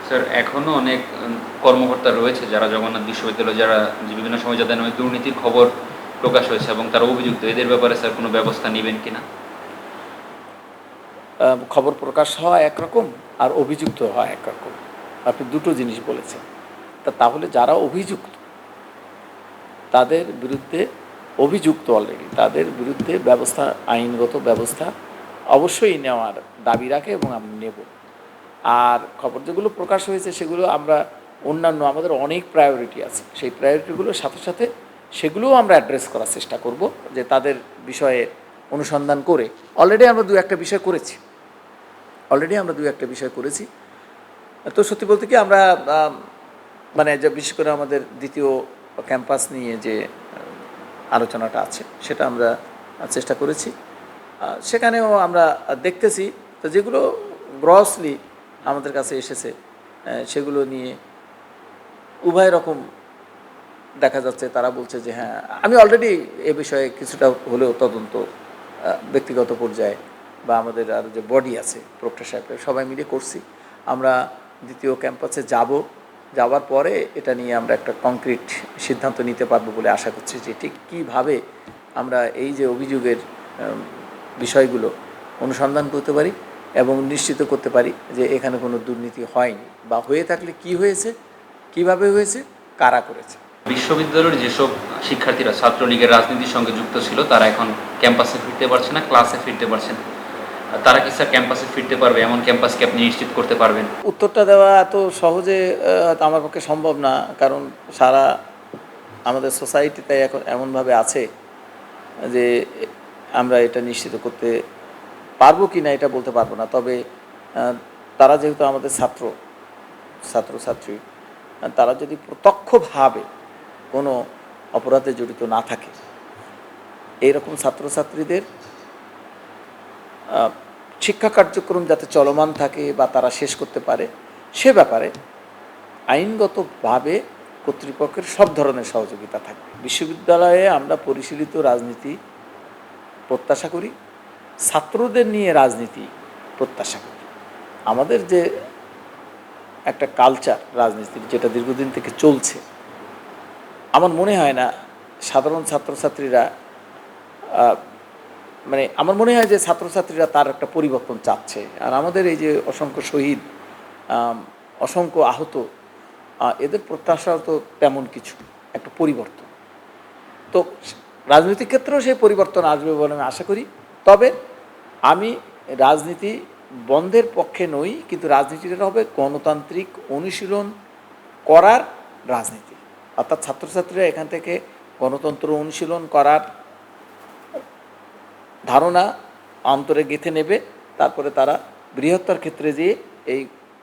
Sir এখনও অনেক কর্মকর্তা রয়েছে যারা জগন্নাথ বিশ্ববিদ্যালয়ে যারা যে বিভিন্ন সময় যাদের নামে দুর্নীতির খবর প্রকাশ হয়েছে এবং তারা অভিযুক্ত, এদের ব্যাপারে স্যার কোনো ব্যবস্থা নেবেন কিনা? খবর প্রকাশ হওয়া একরকম আর অভিযুক্ত হওয়া একরকম। আপনি দুটো জিনিস বলেছেন। তাহলে যারা অভিযুক্ত তাদের বিরুদ্ধে, অভিযুক্ত অলরেডি, তাদের বিরুদ্ধে ব্যবস্থা, আইনগত ব্যবস্থা অবশ্যই নেওয়ার দাবি রাখে এবং আমি নেব। আর খবর যেগুলো প্রকাশ হয়েছে সেগুলো আমরা অন্যান্য, আমাদের অনেক প্রায়োরিটি আছে, সেই প্রায়োরিটিগুলোর সাথে সাথে সেগুলোও আমরা অ্যাড্রেস করার চেষ্টা করব, যে তাদের বিষয়ে অনুসন্ধান করে অলরেডি আমরা দু একটা বিষয় করেছি। তো সত্যি বলতে কি আমরা মানে যে বিশেষ করে আমাদের দ্বিতীয় ক্যাম্পাস নিয়ে যে আলোচনাটা আছে সেটা আমরা চেষ্টা করেছি। সেখানেও আমরা দেখতেছি তো যেগুলো গ্রসলি আমাদের কাছে এসেছে সেগুলো নিয়ে উভয় রকম দেখা যাচ্ছে। তারা বলছে যে হ্যাঁ, আমি অলরেডি এ বিষয়ে কিছুটা হলেও তদন্ত ব্যক্তিগত পর্যায়ে বা আমাদের আর যে বডি আছে প্রক্টর সাহেবের সবাই মিলে করছি। আমরা দ্বিতীয় ক্যাম্পাসে যাওয়ার পরে এটা নিয়ে আমরা একটা কংক্রিট সিদ্ধান্ত নিতে পারবো বলে আশা করছি, যে ঠিক কীভাবে আমরা এই যে অভিযোগের বিষয়গুলো অনুসন্ধান করতে পারি এবং নিশ্চিত করতে পারি যে এখানে কোনো দুর্নীতি হয়নি, বা হয়ে থাকলে কি হয়েছে, কিভাবে হয়েছে, কারা করেছে। বিশ্ববিদ্যালয়ের যেসব শিক্ষার্থীরা ছাত্রলীগের রাজনীতির সঙ্গে যুক্ত ছিল তারা এখন ক্যাম্পাসে ফিরতে পারছে না, ক্লাসে ফিরতে পারছে না, তারা কি স্যার ক্যাম্পাসে ফিরতে পারবে? এমন ক্যাম্পাসকে আপনি নিশ্চিত করতে পারবেন? উত্তরটা দেওয়া এত সহজে আমার পক্ষে সম্ভব না, কারণ সারা আমাদের সোসাইটিতে এখন এমনভাবে আছে যে আমরা এটা নিশ্চিত করতে পারবো কি না এটা বলতে পারবো না। তবে তারা যেহেতু আমাদের ছাত্রছাত্রী, তারা যদি প্রত্যক্ষভাবে কোনো অপরাধে জড়িত না থাকে, এইরকম ছাত্রছাত্রীদের শিক্ষা কার্যক্রম যাতে চলমান থাকে বা তারা শেষ করতে পারে, সে ব্যাপারে আইনগতভাবে কর্তৃপক্ষের সব ধরনের সহযোগিতা থাকবে। বিশ্ববিদ্যালয়ে আমরা পরিশীলিত রাজনীতি প্রত্যাশা করি, ছাত্রদের নিয়ে রাজনীতি প্রত্যাশা করি। আমাদের যে একটা কালচার রাজনীতির, যেটা দীর্ঘদিন থেকে চলছে, আমার মনে হয় না সাধারণ ছাত্রছাত্রীরা মানে আমার মনে হয় যে ছাত্রছাত্রীরা তার একটা পরিবর্তন চাচ্ছে। আর আমাদের এই যে অসংখ্য শহীদ, অসংখ্য আহত, এদের প্রত্যাশা তো তেমন কিছু একটা পরিবর্তন। তো রাজনৈতিক ক্ষেত্রেও সেই পরিবর্তন আসবে বলে আমি আশা করি। তবে আমি রাজনীতি বন্ধের পক্ষে নই, কিন্তু রাজনীতিটা হবে গণতান্ত্রিক অনুশীলন করার রাজনীতি। অর্থাৎ ছাত্রছাত্রীরা এখান থেকে গণতন্ত্র অনুশীলন করার ধারণা অন্তরে গেঁথে নেবে, তারপরে তারা বৃহত্তর ক্ষেত্রে যেয়ে এই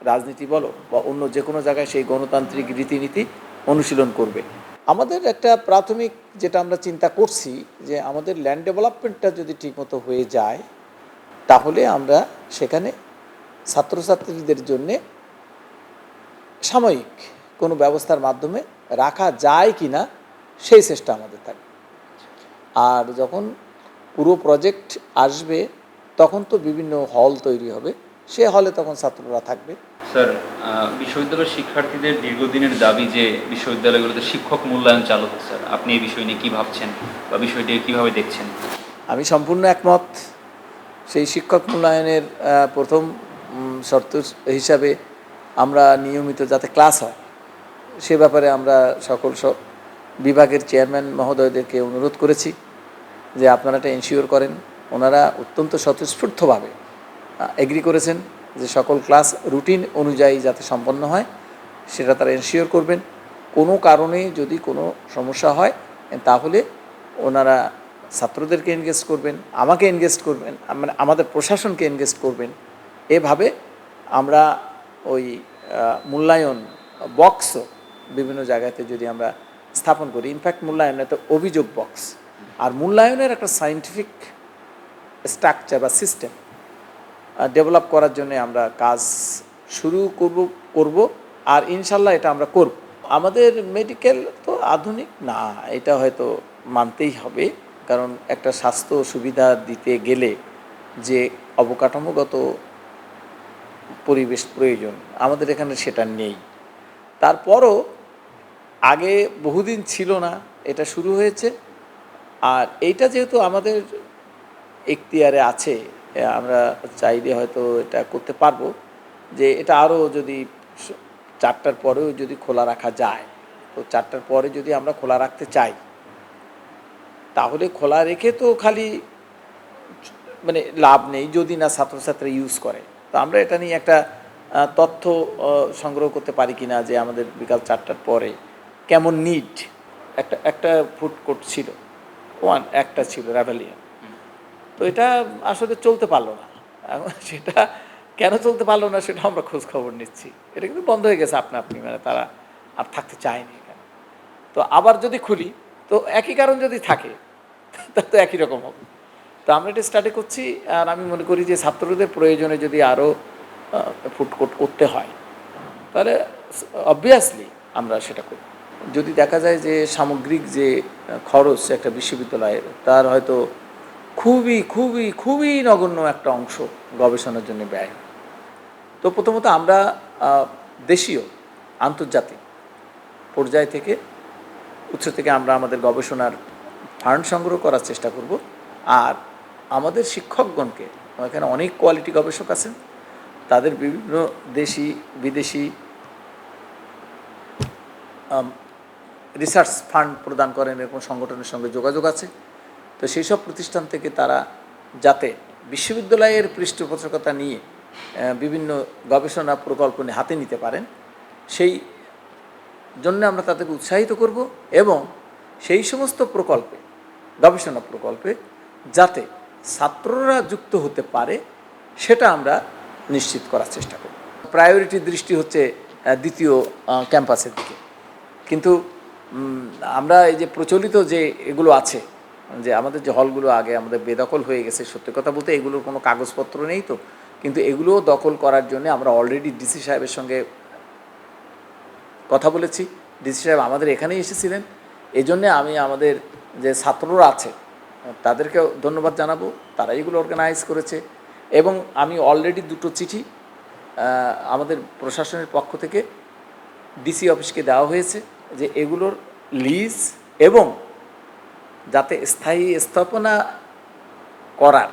রাজনীতি বলো বা অন্য যে কোনো জায়গায় সেই গণতান্ত্রিক রীতিনীতি অনুশীলন করবে। আমাদের একটা প্রাথমিক যেটা আমরা চিন্তা করছি, যে আমাদের ল্যান্ড ডেভেলপমেন্টটা যদি ঠিকমতো হয়ে যায়, তাহলে আমরা সেখানে ছাত্রছাত্রীদের জন্যে সাময়িক কোনো ব্যবস্থার মাধ্যমে রাখা যায় কি না সেই চেষ্টা আমাদের থাকবে। আর যখন পুরো প্রজেক্ট আসবে তখন তো বিভিন্ন হল তৈরি হবে, সে হলে তখন ছাত্ররা থাকবে। স্যার, বিশ্ববিদ্যালয়ের শিক্ষার্থীদের দীর্ঘদিনের দাবি যে বিশ্ববিদ্যালয়গুলোতে শিক্ষক মূল্যায়ন চালু হোক, স্যার আপনি এই বিষয় নিয়ে কী ভাবছেন বা বিষয়টি কীভাবে দেখছেন? আমি সম্পূর্ণ একমত। সেই শিক্ষক মূল্যায়নের প্রথম শর্ত হিসাবে আমরা নিয়মিত যাতে ক্লাস হয় সে ব্যাপারে আমরা সকল বিভাগের চেয়ারম্যান মহোদয়দেরকে অনুরোধ করেছি যে আপনারা এটা এনশিওর করেন। ওনারা অত্যন্ত স্বতঃস্ফূর্তভাবে এগ্রি করেছেন যে সকল ক্লাস রুটিন অনুযায়ী যাতে সম্পন্ন হয় সেটা তারা এনশিওর করবেন। কোনো কারণে যদি কোনো সমস্যা হয় তাহলে ওনারা ছাত্রদেরকে এনগেজ করবেন, আমাকে এনগেজ করবেন, মানে আমাদের প্রশাসনকে এনগেজ করবেন। এভাবে আমরা ওই মূল্যায়ন বক্সও বিভিন্ন জায়গাতে যদি আমরা স্থাপন করি, ইনফ্যাক্ট মূল্যায়ন একটা অভিযোগ বক্স, আর মূল্যায়নের একটা সায়েন্টিফিক স্ট্রাকচার বা সিস্টেম ডেভেলপ করার জন্য আমরা কাজ শুরু করব আর ইনশাল্লাহ এটা আমরা করব। আমাদের মেডিকেল তো আধুনিক না, এটা হয়তো মানতেই হবে, কারণ একটা স্বাস্থ্য সুবিধা দিতে গেলে যে অবকাঠামোগত পরিবেশ প্রয়োজন, আমাদের এখানে সেটা নেই। তারপরও আগে বহুদিন ছিল না, এটা শুরু হয়েছে। আর এইটা যেহেতু আমাদের এখতিয়ারে আছে, আমরা চাইলে হয়তো এটা করতে পারবো, যে এটা আরও যদি 4টার পরেও যদি খোলা রাখা যায়, তো 4টার পরে যদি আমরা খোলা রাখতে চাই, তাহলে খোলা রেখে তো খালি মানে লাভ নেই যদি না ছাত্রছাত্রী ইউজ করে। তো আমরা এটা নিয়ে একটা তথ্য সংগ্রহ করতে পারি কি না, যে আমাদের বিকাল 4টার পরে কেমন নিড। একটা ফুড কোর্ট ছিল, একটা ছিল র্যাভেলিয়ান, তো এটা আসলে চলতে পারলো না। এখন সেটা কেন চলতে পারলো না সেটা আমরা খোঁজ খবর নিচ্ছি। এটা কিন্তু বন্ধ হয়ে গেছে আপনি, মানে তারা আর থাকতে চায়নি এখানে। তো আবার যদি খুলি তো একই কারণ যদি থাকে, তা তো একই রকম হবে। তো আমরা এটা স্টাডি করছি, আর আমি মনে করি যে ছাত্রদের প্রয়োজনে যদি আরও ফুড কোর্ট করতে হয়, তাহলে অবভিয়াসলি আমরা সেটা করি। যদি দেখা যায় যে সামগ্রিক যে খরচ একটা বিশ্ববিদ্যালয়ের, তার হয়তো খুবই খুবই খুবই নগণ্য একটা অংশ গবেষণার জন্য ব্যয় হয়। তো প্রথমত আমরা দেশীয় আন্তর্জাতিক পর্যায় থেকে উৎস থেকে আমরা আমাদের গবেষণার ফান্ড সংগ্রহ করার চেষ্টা করব। আর আমাদের শিক্ষকগণকে, এখানে অনেক কোয়ালিটি গবেষক আছেন, তাদের বিভিন্ন দেশি বিদেশি রিসার্চ ফান্ড প্রদান করেন, এরকম সংগঠনের সঙ্গে যোগাযোগ আছে। তো সেই সব প্রতিষ্ঠান থেকে তারা যাতে বিশ্ববিদ্যালয়ের পৃষ্ঠপোষকতা নিয়ে বিভিন্ন গবেষণা প্রকল্প হাতে নিতে পারেন, সেই জন্য আমরা তাদেরকে উৎসাহিত করব। এবং সেই সমস্ত প্রকল্পে, গবেষণা প্রকল্পে যাতে ছাত্ররা যুক্ত হতে পারে, সেটা আমরা নিশ্চিত করার চেষ্টা করব। প্রায়োরিটি দৃষ্টি হচ্ছে দ্বিতীয় ক্যাম্পাসের দিকে। কিন্তু আমরা এই যে প্রচলিত যে এগুলো আছে, যে আমাদের যে হলগুলো আগে আমাদের বেদখল হয়ে গেছে, সত্যি কথা বলতে এগুলোর কোনো কাগজপত্র নেই তো, কিন্তু এগুলোও দখল করার জন্য আমরা অলরেডি ডিসি সাহেবের সঙ্গে কথা বলেছি। ডিসি সাহেব আমাদের এখানেই এসেছিলেন। এই জন্যে আমি আমাদের যে ছাত্ররা আছে তাদেরকেও ধন্যবাদ জানাবো, তারা এগুলো অর্গানাইজ করেছে। এবং আমি অলরেডি 2টো চিঠি আমাদের প্রশাসনের পক্ষ থেকে ডিসি অফিসকে দেওয়া হয়েছে, যে এগুলোর লিজ এবং যাতে স্থায়ী স্থাপনা করার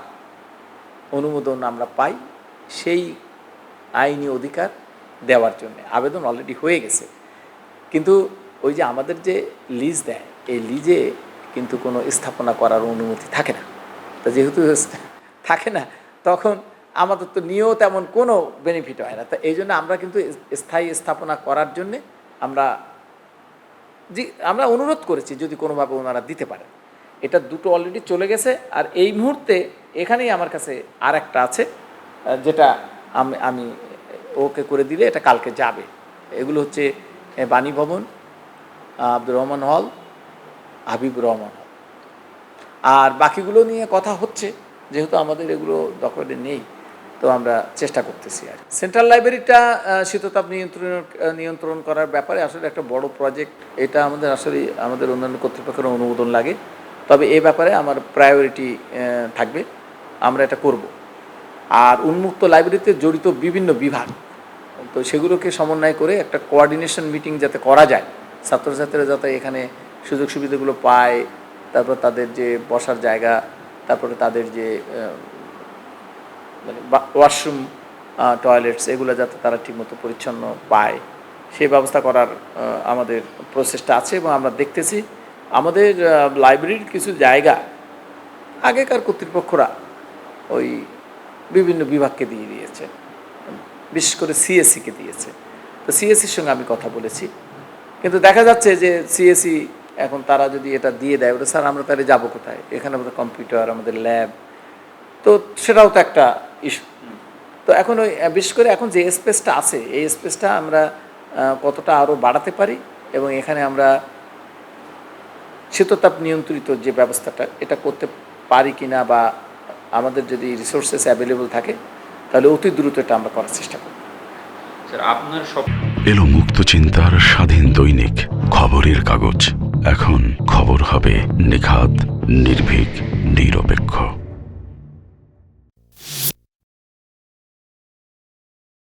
অনুমোদন আমরা পাই, সেই আইনি অধিকার দেওয়ার জন্য আবেদন অলরেডি হয়ে গেছে। কিন্তু ওই যে আমাদের যে লিজ দেয়, এই লিজে কিন্তু কোনো স্থাপনা করার অনুমতি থাকে না। তো যেহেতু থাকে না, তখন আমাদের তো নিয়েও তেমন কোনো বেনিফিট হয় না। তো এই জন্য আমরা কিন্তু স্থায়ী স্থাপনা করার জন্যে আমরা অনুরোধ করেছি যদি কোনোভাবে ওনারা দিতে পারেন। এটা 2টো অলরেডি চলে গেছে। আর এই মুহূর্তে এখানেই আমার কাছে আর একটা আছে, যেটা আমি ওকে করে দিলে এটা কালকে যাবে। এগুলো হচ্ছে বাণী ভবন, আব্দুর রহমান হল, হাবিবুর রহমান হল। আর বাকিগুলো নিয়ে কথা হচ্ছে, যেহেতু আমাদের এগুলো দখলে নেই, তো আমরা চেষ্টা করতেছি। আর সেন্ট্রাল লাইব্রেরিটা শীততাপ নিয়ন্ত্রণ করার ব্যাপারে আসলে একটা বড় প্রজেক্ট। এটা আমাদের অন্যান্য কর্তৃপক্ষের অনুমোদন লাগে, তবে এই ব্যাপারে আমার প্রায়োরিটি থাকবে, আমরা এটা করব। আর উন্মুক্ত লাইব্রেরিতে জড়িত বিভিন্ন বিভাগ, তো সেগুলোকে সমন্বয় করে একটা কোঅর্ডিনেশন মিটিং যাতে করা যায়, ছাত্রছাত্রীরা যাতে এখানে সুযোগ সুবিধাগুলো পায়, তারপর তাদের যে বসার জায়গা, তারপরে তাদের যে মানে ওয়াশরুম, টয়লেটস, এগুলো যাতে তারা ঠিকমতো পরিচ্ছন্ন পায়, সেই ব্যবস্থা করার আমাদের প্রচেষ্টা আছে। এবং আমরা দেখতেছি আমাদের লাইব্রেরির কিছু জায়গা আগেকার কর্তৃপক্ষরা ওই বিভিন্ন বিভাগকে দিয়ে দিয়েছে, বিশেষ করে সিএসসিকে দিয়েছে। তো সিএসসির সঙ্গে আমি কথা বলেছি, কিন্তু দেখা যাচ্ছে যে সিএসসি এখন তারা যদি এটা দিয়ে দেয়, ওটা স্যার আমরা তাহলে যাবো কোথায়? এখানে আমাদের কম্পিউটার, আমাদের ল্যাব, তো সেটাও তো একটা ইস্যু। তো এখন ওই বিশেষ করে এখন যে স্পেসটা আছে, এই স্পেসটা আমরা কতটা আরও বাড়াতে পারি, এবং এখানে আমরা শীততাপ নিয়ন্ত্রিত যে ব্যবস্থাটা, এটা করতে পারি কি না, বা আমাদের যদি রিসোর্সেস অ্যাভেলেবল থাকে, তাহলে অতি দ্রুত এটা আমরা করার চেষ্টা করব। স্যার, আপনার সব এলো মুক্ত চিন্তার স্বাধীন দৈনিক খবরের কাগজ। এখন খবর হবে নিখাত, নির্ভীক, নিরপেক্ষ।